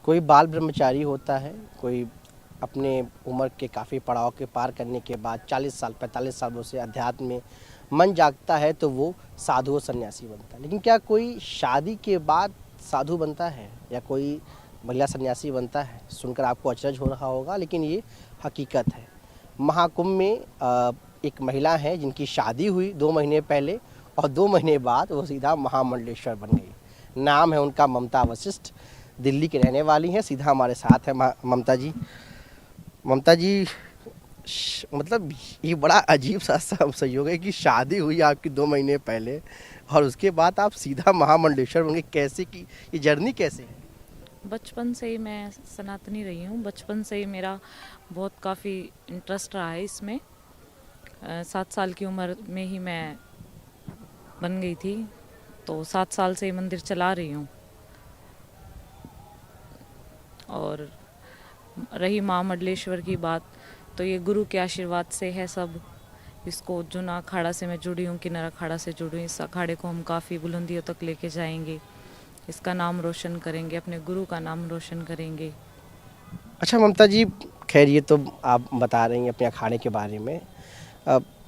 कोई बाल ब्रह्मचारी होता है, कोई अपने उम्र के काफ़ी पड़ाव के पार करने के बाद 40 साल 45 सालों से अध्यात्म में मन जागता है तो वो साधु और सन्यासी बनता है। लेकिन क्या कोई शादी के बाद साधु बनता है या कोई महिला सन्यासी बनता है? सुनकर आपको अचरज हो रहा होगा, लेकिन ये हकीकत है। महाकुंभ में एक महिला है जिनकी शादी हुई 2 महीने पहले और 2 महीने बाद वो सीधा महामंडलेश्वर बन गई। नाम है उनका ममता वशिष्ठ, दिल्ली की रहने वाली हैं। सीधा हमारे साथ है ममता जी। ममता जी, मतलब ये बड़ा अजीब सा संयोग है कि शादी हुई आपकी 2 महीने पहले और उसके बाद आप सीधा महामंडलेश्वर बन गए। कैसे की ये जर्नी कैसे है? बचपन से ही मैं सनातनी रही हूँ। बचपन से ही मेरा बहुत काफ़ी इंटरेस्ट रहा है इसमें। 7 साल की उम्र में ही मैं बन गई थी, तो 7 साल से ही मंदिर चला रही हूँ। और रही माँ मंडलेश्वर की बात, तो ये गुरु के आशीर्वाद से है सब। इसको जूना अखाड़ा से मैं जुड़ी हूँ, किन्नर अखाड़ा से जुड़ी हूँ। इस अखाड़े को हम काफ़ी बुलंदियों तक लेके जाएंगे, इसका नाम रोशन करेंगे, अपने गुरु का नाम रोशन करेंगे। अच्छा ममता जी, खैर ये तो आप बता रही हैं अपने अखाड़े के बारे में।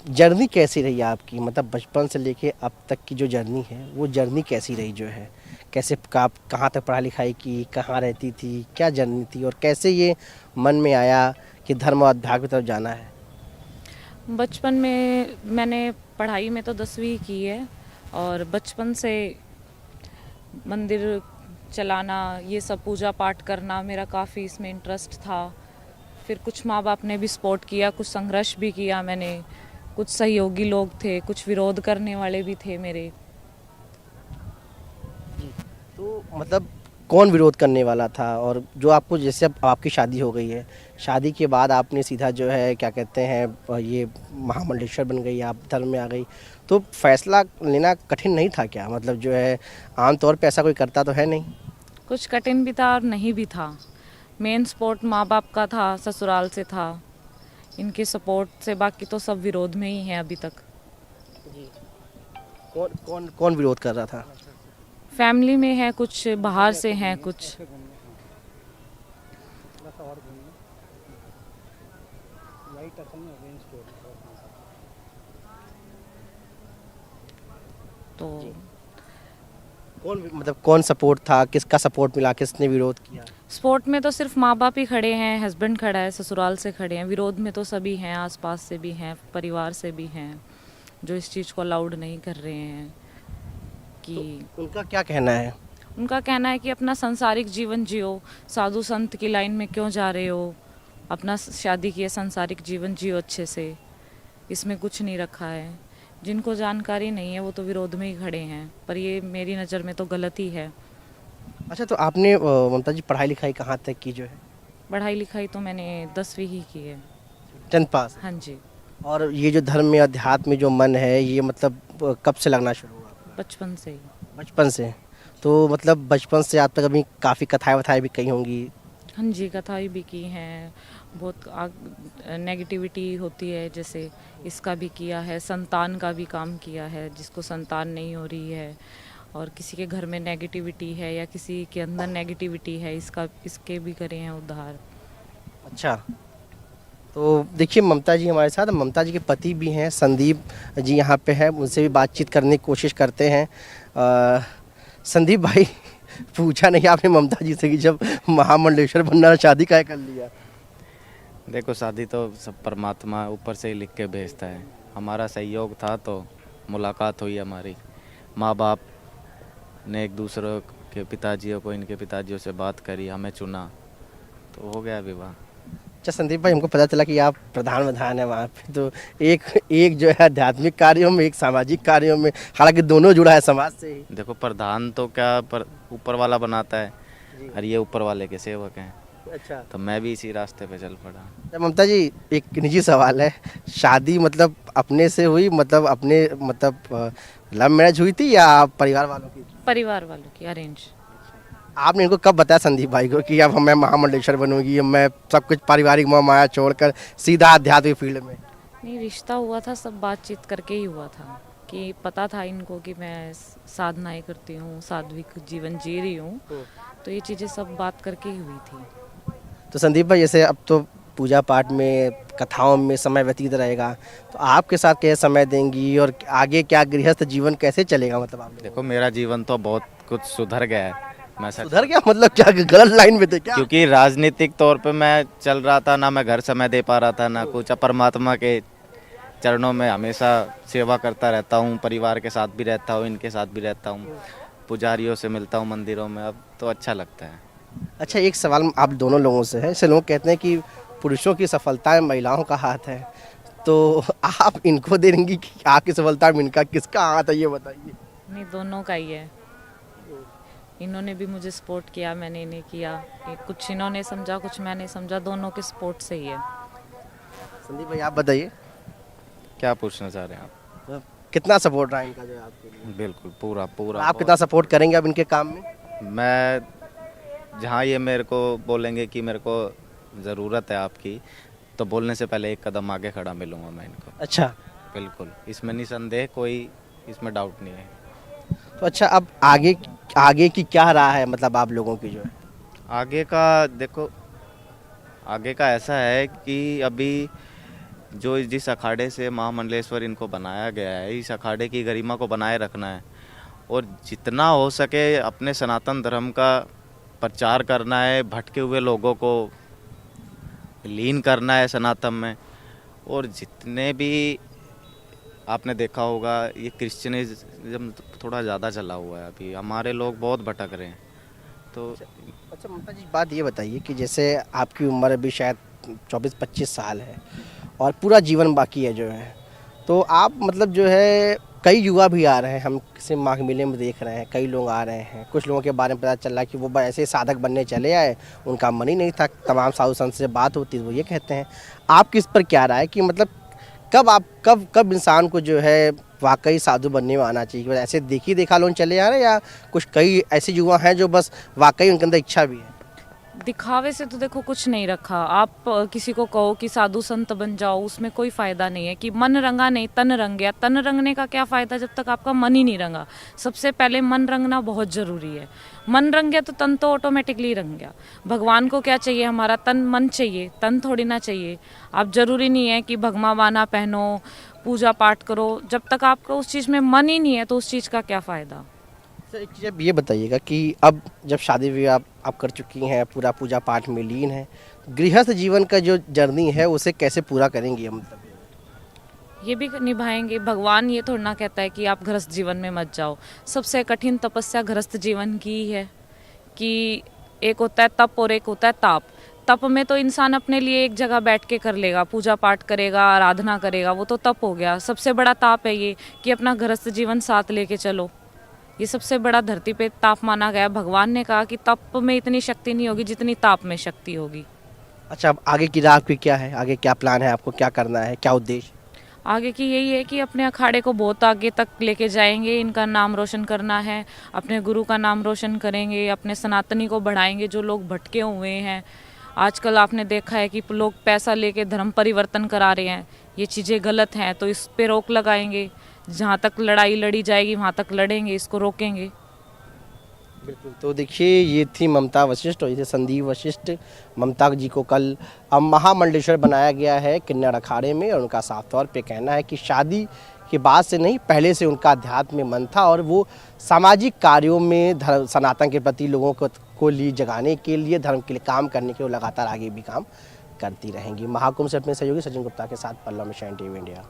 जर्नी कैसी रही आपकी, मतलब बचपन से लेके अब तक की जो जर्नी है वो जर्नी कैसी रही जो है? कैसे आप कहाँ तक पढ़ाई लिखाई की, कहाँ रहती थी, क्या जर्नी थी और कैसे ये मन में आया कि धर्म और अध्यात्म की तरफ जाना है? बचपन में मैंने पढ़ाई में तो 10वीं की है, और बचपन से मंदिर चलाना, ये सब पूजा पाठ करना, मेरा काफ़ी इसमें इंटरेस्ट था। फिर कुछ माँ बाप ने भी सपोर्ट किया, कुछ संघर्ष भी किया मैंने। कुछ सहयोगी लोग थे, कुछ विरोध करने वाले भी थे मेरे। तो मतलब कौन विरोध करने वाला था? और जो आपको, जैसे अब आपकी शादी हो गई है, शादी के बाद आपने सीधा जो है क्या कहते हैं ये महामंडलेश्वर बन गई, आप धर्म में आ गई, तो फैसला लेना कठिन नहीं था क्या? मतलब जो है आमतौर पे ऐसा कोई करता तो है नहीं। कुछ कठिन भी था और नहीं भी था। मेन सपोर्ट माँ बाप का था, ससुराल से था, इनके सपोर्ट से। बाकी तो सब विरोध में ही है अभी तक। जी। कौन कौन कौन विरोध कर रहा था? फैमिली में है कुछ, बाहर से हैं कुछ। तो जी। कौन, मतलब कौन सपोर्ट था, किसका सपोर्ट मिला, किसने विरोध किया? स्पोर्ट में तो सिर्फ माँ बाप ही खड़े हैं, हस्बैंड खड़ा है, ससुराल से खड़े हैं। विरोध में तो सभी हैं, आसपास से भी हैं, परिवार से भी हैं, जो इस चीज़ को अलाउड नहीं कर रहे हैं। तो कि उनका क्या कहना है? उनका कहना है कि अपना संसारिक जीवन जियो, साधु संत की लाइन में क्यों जा रहे हो, अपना शादी किए संसारिक जीवन जियो अच्छे से, इसमें कुछ नहीं रखा है। जिनको जानकारी नहीं है वो तो विरोध में ही खड़े हैं, पर ये मेरी नज़र में तो गलत ही है। अच्छा, तो आपने ममता जी पढ़ाई लिखाई कहाँ तक की जो है? पढ़ाई लिखाई तो मैंने 10वीं ही की है। 10th पास? हाँ जी। और ये जो धर्म में अध्यात्म में जो मन है ये मतलब कब से लगना शुरू हुआ आपका? बचपन से ही। बचपन से? तो मतलब बचपन से आप तक अभी काफ़ी कथाएं वथाएं भी कही होंगी। हाँ जी, कथाएं भी की हैं। बहुत नेगेटिविटी होती है, जैसे इसका भी किया है, संतान का भी काम किया है, जिसको संतान नहीं हो रही है और किसी के घर में नेगेटिविटी है या किसी के अंदर नेगेटिविटी है, इसके भी करे हैं उद्धार। अच्छा, तो देखिए ममता जी हमारे साथ, ममता जी के पति भी हैं संदीप जी यहाँ पे हैं, उनसे भी बातचीत करने की कोशिश करते हैं। संदीप भाई, पूछा नहीं आपने ममता जी से कि जब महामंडलेश्वर बनना शादी काहे कर लिया? देखो, शादी तो सब परमात्मा ऊपर से ही लिख के भेजता है। हमारा सहयोग था तो मुलाकात हुई हमारी। माँ बाप ने एक दूसरे के पिताजियों को, इनके पिताजियों से बात करी, हमें चुना, तो हो गया विवाह। अच्छा संदीप भाई, हमको पता चला कि आप प्रधान हैं वहाँ पे, तो एक एक जो है आध्यात्मिक कार्यों में, एक सामाजिक कार्यों में, हालांकि दोनों जुड़ा है समाज से ही। देखो, प्रधान तो क्या ऊपर वाला बनाता है, जी। और ये ऊपर वाले के सेवक हैं, अच्छा। तो मैं भी इसी रास्ते पे चल पड़ा। अच्छा, ममता जी एक निजी सवाल है, शादी मतलब अपने से हुई, मतलब अपने मतलब लव मैरिज हुई थी या परिवार वालों की? परिवार वालों की अरेंज। आपने इनको कब बताया संदीप भाई को कि अब मैं महामंडलेश्वर बनूंगी, अब मैं सब कुछ पारिवारिक मोह माया छोड़कर सीधा आध्यात्मिक फील्ड में? नहीं, रिश्ता हुआ था, सब बातचीत करके ही हुआ था। कि पता था इनको कि मैं साधनाएं करती हूँ, सात्विक जीवन जी रही हूँ, तो ये चीज़ें सब बात करके ही हुई थी। तो संदीप भाई, जैसे अब तो पूजा पाठ में, कथाओं में समय व्यतीत रहेगा, तो आपके साथ कैसे समय देंगी और आगे क्या गृहस्थ जीवन कैसे चलेगा, मतलब आप लोगों देखो मेरा जीवन तो बहुत कुछ सुधर गया है, मैं का? सच उधर क्या मतलब, क्या गलत लाइन में थे क्या? क्योंकि राजनीतिक तौर पे मैं चल रहा था, ना मैं घर समय दे पा रहा था ना कुछ। अब परमात्मा के चरणों में हमेशा सेवा करता रहता हूँ, परिवार के साथ भी रहता हूँ, इनके साथ भी रहता हूँ, पुजारियों से मिलता हूँ मंदिरों में, अब तो अच्छा लगता है। अच्छा, एक सवाल आप दोनों लोगों से है। ऐसे लोग कहते हैं कि पुरुषों की सफलता में महिलाओं का हाथ है, तो आप इनको देंगी कि आपकी सफलता में इनका किसका हाथ है, ये बताइए। नहीं, दोनों का ही है। इन्होंने भी मुझे सपोर्ट किया, मैंने इन्हें किया। कुछ इन्होंने समझा, कुछ मैंने समझा, दोनों के सपोर्ट से ही है। संदीप भाई, आप बताइए, क्या पूछना चाह रहे हैं आप? कितना सपोर्ट रहा इनका जो है आपके लिए? बिल्कुल पूरा पूरा। आप कितना सपोर्ट करेंगे अब इनके काम में? मैं जहाँ ये मेरे को बोलेंगे कि मेरे को ज़रूरत है आपकी, तो बोलने से पहले एक कदम आगे खड़ा मिलूँगा मैं इनको। अच्छा, बिल्कुल, इसमें निसंदेह कोई इसमें डाउट नहीं है। तो अच्छा, अब आगे आगे की क्या राह है, मतलब आप लोगों की जो है? आगे का देखो, आगे का ऐसा है कि अभी जो जिस अखाड़े से महामंडलेश्वर इनको बनाया गया है, इस अखाड़े की गरिमा को बनाए रखना है और जितना हो सके अपने सनातन धर्म का प्रचार करना है, भटके हुए लोगों को लीन करना है सनातन में। और जितने भी आपने देखा होगा, ये क्रिश्चियनिज्म थोड़ा ज़्यादा चला हुआ है, अभी हमारे लोग बहुत भटक रहे हैं। तो अच्छा ममता जी, बात ये बताइए कि जैसे आपकी उम्र अभी शायद 24-25 साल है और पूरा जीवन बाकी है जो है, तो आप मतलब जो है, कई युवा भी आ रहे हैं, हम किसी माघ मेले में देख रहे हैं, कई लोग आ रहे हैं, कुछ लोगों के बारे में पता चल रहा है कि वो ऐसे साधक बनने चले आए, उनका मन ही नहीं था। तमाम साधु संत से बात होती है, वो ये कहते हैं। आपकी इस पर क्या राय है कि मतलब कब इंसान को जो है वाकई साधु बनने में आना चाहिए? ऐसे देखी देखा लोग चले आ रहे हैं, या कुछ कई ऐसे युवा हैं जो बस वाकई उनके अंदर इच्छा भी है? दिखावे से तो देखो कुछ नहीं रखा। आप किसी को कहो कि साधु संत बन जाओ, उसमें कोई फ़ायदा नहीं है। कि मन रंगा नहीं तन रंग गया। तन रंगने का क्या फ़ायदा जब तक आपका मन ही नहीं रंगा। सबसे पहले मन रंगना बहुत ज़रूरी है। मन रंग गया तो तन तो ऑटोमेटिकली रंग गया। भगवान को क्या चाहिए? हमारा तन मन चाहिए, तन थोड़ी ना चाहिए। आप ज़रूरी नहीं है कि भगमा बाना पहनो, पूजा पाठ करो। जब तक आपका उस चीज़ में मन ही नहीं है तो उस चीज़ का क्या फ़ायदा। सर, एक चीज़ आप ये बताइएगा कि अब जब शादी विवाह आप कर चुकी हैं, पूरा पूजा पाठ में लीन है, गृहस्थ जीवन का जो जर्नी है उसे कैसे पूरा करेंगी हम? मतलब ये भी निभाएंगे। भगवान ये थोड़ा ना कहता है कि आप गृहस्थ जीवन में मत जाओ। सबसे कठिन तपस्या गृहस्थ जीवन की ही है। कि एक होता है तप और एक होता है ताप। तप में तो इंसान अपने लिए एक जगह बैठ के कर लेगा, पूजा पाठ करेगा, आराधना करेगा, वो तो तप हो गया। सबसे बड़ा ताप है ये कि अपना गृहस्थ जीवन साथ लेके चलो। ये सबसे बड़ा धरती पे ताप माना गया। भगवान ने कहा कि तप में इतनी शक्ति नहीं होगी जितनी ताप में शक्ति होगी। अच्छा, अब आगे की राह आपकी क्या है? आगे क्या प्लान है आपको? क्या करना है? क्या उद्देश्य? आगे की यही है कि अपने अखाड़े को बहुत आगे तक लेके जाएंगे। इनका नाम रोशन करना है, अपने गुरु का नाम रोशन करेंगे, अपने सनातनी को बढ़ाएंगे। जो लोग भटके हुए हैं आजकल, आपने देखा है कि लोग पैसा लेके धर्म परिवर्तन करा रहे हैं, ये चीज़ें गलत हैं। तो इस पे रोक लगाएंगे। जहाँ तक लड़ाई लड़ी जाएगी वहाँ तक लड़ेंगे, इसको रोकेंगे। बिल्कुल। तो देखिए, ये थी ममता वशिष्ठ और ये थे संदीप वशिष्ठ। ममता जी को कल अब महामंडलेश्वर बनाया गया है किन्नर अखाड़े में, और उनका साफ तौर पे कहना है कि शादी के बाद से नहीं, पहले से उनका अध्यात्म में मन था और वो सामाजिक कार्यों में धर्म, सनातन के प्रति लोगों को लिए जगाने के लिए, धर्म के लिए काम करने के लिए लगातार आगे भी काम करती रहेंगी। महाकुंभ से अपने सहयोगी सचिन गुप्ता के साथ पल्लव मिश्रा, NTV इंडिया।